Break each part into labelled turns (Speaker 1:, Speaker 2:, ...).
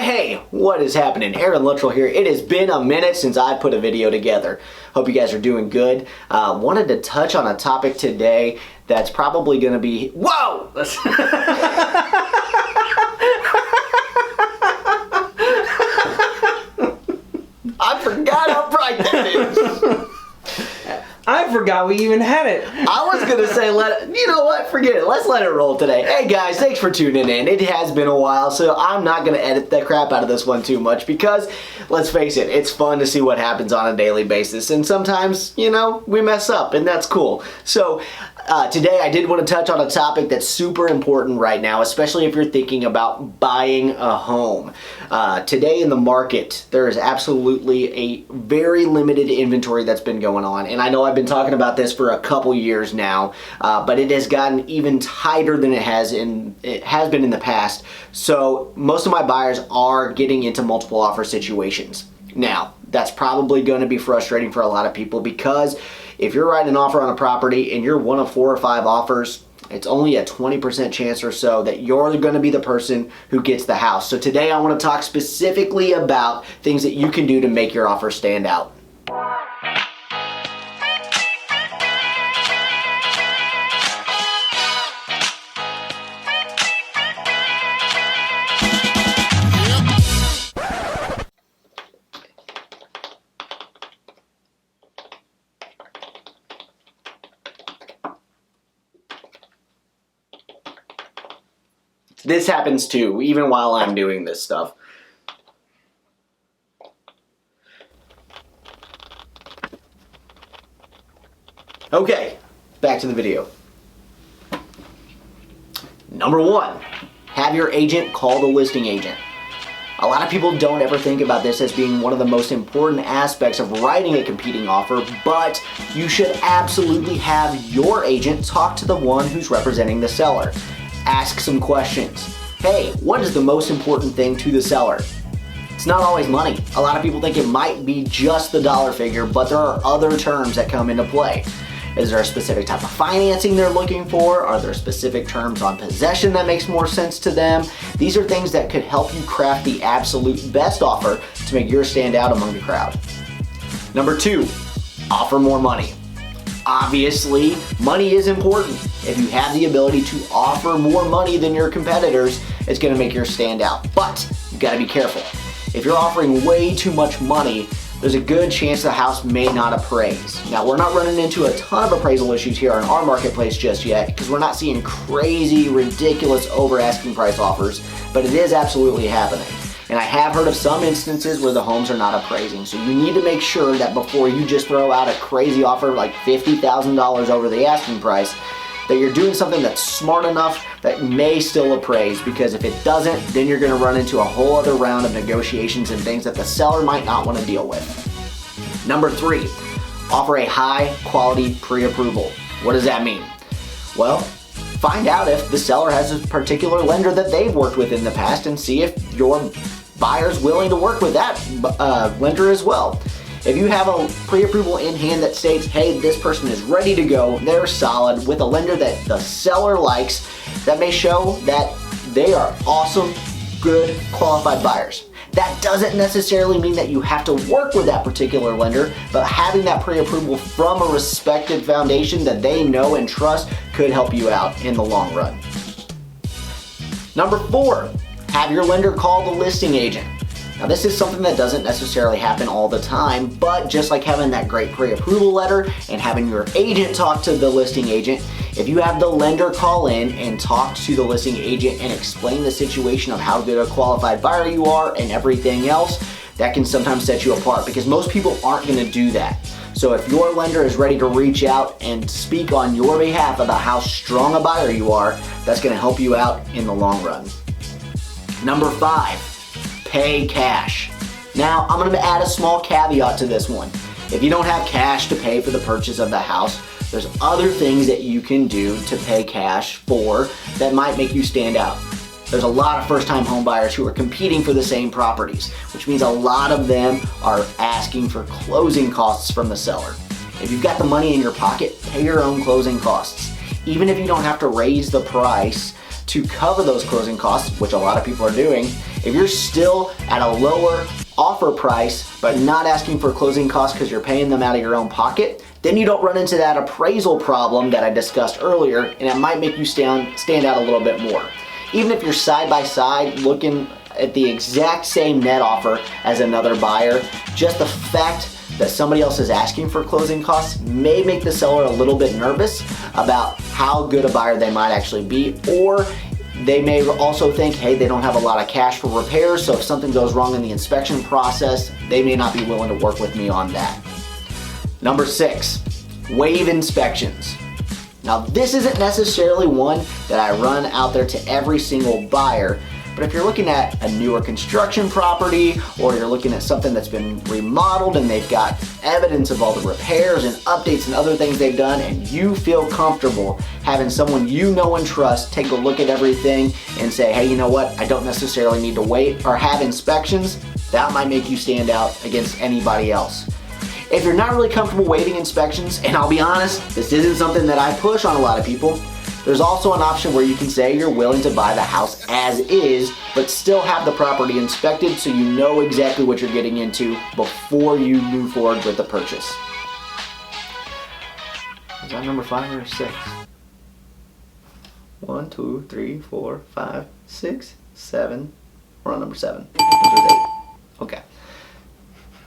Speaker 1: Hey, what is happening? Aaron Luttrull here. It has been a minute since I put a video together. Hope you guys are doing good. Wanted to touch on a topic today that's probably going to be... Whoa! I forgot how bright that is.
Speaker 2: I forgot we even had it.
Speaker 1: I was going to say, you know what? Forget it. Let's let it roll today. Hey guys, thanks for tuning in. It has been a while, so I'm not going to edit the crap out of this one too much because, let's face it, it's fun to see what happens on a daily basis. And sometimes, you know, we mess up, and that's cool. So today I did want to touch on a topic that's super important right now, especially if you're thinking about buying a home. Today in the market, there is absolutely a very limited inventory that's been going on. And I know I've been talking about this for a couple years now, but it has gotten even tighter than it has been in the past. So most of my buyers are getting into multiple offer situations. Now, that's probably going to be frustrating for a lot of people because if you're writing an offer on a property and you're one of 4 or 5 offers, it's only a 20% chance or so that you're going to be the person who gets the house. So today I want to talk specifically about things that you can do to make your offer stand out. This happens too, even while I'm doing this stuff. Okay, back to the video. Number 1, have your agent call the listing agent. A lot of people don't ever think about this as being one of the most important aspects of writing a competing offer, but you should absolutely have your agent talk to the one who's representing the seller. Ask some questions. Hey, what is the most important thing to the seller? It's not always money. A lot of people think it might be just the dollar figure, but there are other terms that come into play. Is there a specific type of financing they're looking for? Are there specific terms on possession that makes more sense to them? These are things that could help you craft the absolute best offer to make yours stand out among the crowd. Number 2, offer more money. Obviously, money is important. If you have the ability to offer more money than your competitors, it's going to make yours stand out. But you've got to be careful. If you're offering way too much money, there's a good chance the house may not appraise. Now, we're not running into a ton of appraisal issues here in our marketplace just yet because we're not seeing crazy, ridiculous over asking price offers, but it is absolutely happening. And I have heard of some instances where the homes are not appraising. So you need to make sure that before you just throw out a crazy offer like $50,000 over the asking price, that you're doing something that's smart enough that may still appraise, because if it doesn't, then you're going to run into a whole other round of negotiations and things that the seller might not want to deal with. Number 3, offer a high quality pre-approval. What does that mean? Well, find out if the seller has a particular lender that they've worked with in the past and see if your buyer's willing to work with that lender as well. If you have a pre-approval in hand that states, hey, this person is ready to go, they're solid, with a lender that the seller likes, that may show that they are awesome, good, qualified buyers. That doesn't necessarily mean that you have to work with that particular lender, but having that pre-approval from a respected foundation that they know and trust could help you out in the long run. Number 4, have your lender call the listing agent. Now, this is something that doesn't necessarily happen all the time, but just like having that great pre-approval letter and having your agent talk to the listing agent, if you have the lender call in and talk to the listing agent and explain the situation of how good a qualified buyer you are and everything else, that can sometimes set you apart because most people aren't going to do that. So if your lender is ready to reach out and speak on your behalf about how strong a buyer you are, that's going to help you out in the long run. Number 5. Pay cash. Now, I'm going to add a small caveat to this one. If you don't have cash to pay for the purchase of the house, there's other things that you can do to pay cash for that might make you stand out. There's a lot of first-time home buyers who are competing for the same properties, which means a lot of them are asking for closing costs from the seller. If you've got the money in your pocket, pay your own closing costs. Even if you don't have to raise the price to cover those closing costs, which a lot of people are doing, If you're still at a lower offer price, but not asking for closing costs because you're paying them out of your own pocket, then you don't run into that appraisal problem that I discussed earlier, and it might make you stand out a little bit more. Even if you're side by side looking at the exact same net offer as another buyer, just the fact that somebody else is asking for closing costs may make the seller a little bit nervous about how good a buyer they might actually be, or they may also think, hey, they don't have a lot of cash for repairs, so if something goes wrong in the inspection process, they may not be willing to work with me on that. Number 6, waive inspections. Now, this isn't necessarily one that I run out there to every single buyer, but if you're looking at a newer construction property, or you're looking at something that's been remodeled and they've got evidence of all the repairs and updates and other things they've done, and you feel comfortable having someone you know and trust take a look at everything and say, hey, you know what, I don't necessarily need to wait or have inspections, that might make you stand out against anybody else. If you're not really comfortable waiving inspections, and I'll be honest, this isn't something that I push on a lot of people, there's also an option where you can say you're willing to buy the house as is, but still have the property inspected so you know exactly what you're getting into before you move forward with the purchase. Is that number 5 or 6? 1, 2, 3, 4, 5, 6, 7. We're on number 7. There's 8. Okay.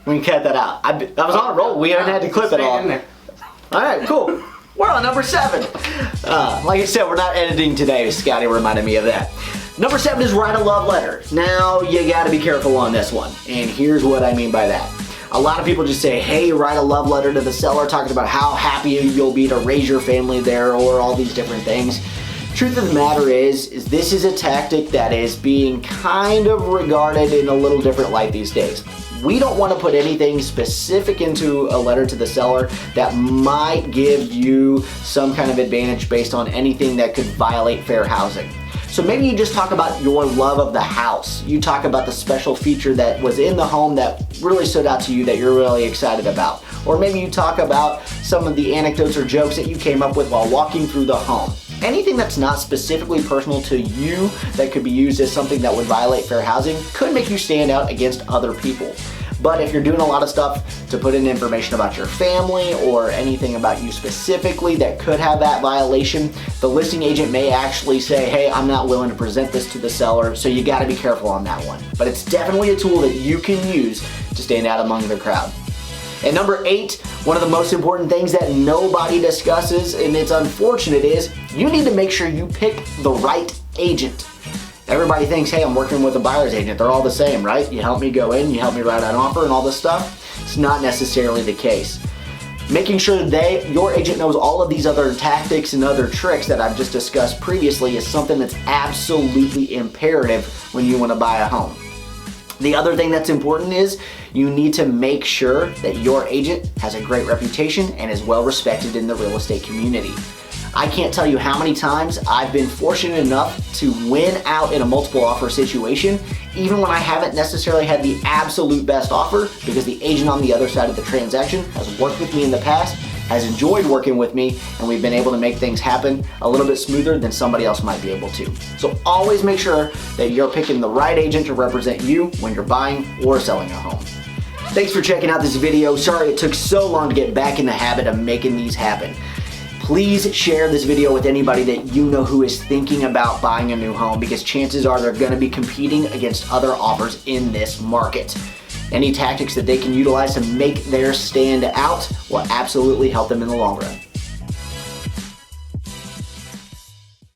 Speaker 1: We can cut that out. I was on a roll. We haven't had to clip it all. All right, cool. We're on number 7. Like I said, we're not editing today. Scotty reminded me of that. Number 7 is write a love letter. Now, you gotta be careful on this one. And here's what I mean by that. A lot of people just say, hey, write a love letter to the seller, talking about how happy you'll be to raise your family there, or all these different things. Truth of the matter is this is a tactic that is being kind of regarded in a little different light these days. We don't want to put anything specific into a letter to the seller that might give you some kind of advantage based on anything that could violate fair housing. So maybe you just talk about your love of the house. You talk about the special feature that was in the home that really stood out to you that you're really excited about. Or maybe you talk about some of the anecdotes or jokes that you came up with while walking through the home. Anything that's not specifically personal to you that could be used as something that would violate fair housing could make you stand out against other people. But if you're doing a lot of stuff to put in information about your family or anything about you specifically that could have that violation, the listing agent may actually say, hey, I'm not willing to present this to the seller, so you gotta be careful on that one. But it's definitely a tool that you can use to stand out among the crowd. And number 8, one of the most important things that nobody discusses, and it's unfortunate, is you need to make sure you pick the right agent. Everybody thinks, hey, I'm working with a buyer's agent. They're all the same, right? You help me go in, you help me write an offer and all this stuff. It's not necessarily the case. Making sure your agent knows all of these other tactics and other tricks that I've just discussed previously is something that's absolutely imperative when you want to buy a home. The other thing that's important is you need to make sure that your agent has a great reputation and is well respected in the real estate community. I can't tell you how many times I've been fortunate enough to win out in a multiple offer situation, even when I haven't necessarily had the absolute best offer, because the agent on the other side of the transaction has worked with me in the past, has enjoyed working with me, and we've been able to make things happen a little bit smoother than somebody else might be able to. So always make sure that you're picking the right agent to represent you when you're buying or selling a home. Thanks for checking out this video. Sorry it took so long to get back in the habit of making these happen. Please share this video with anybody that you know who is thinking about buying a new home, because chances are they're going to be competing against other offers in this market. Any tactics that they can utilize to make theirs stand out will absolutely help them in the long run.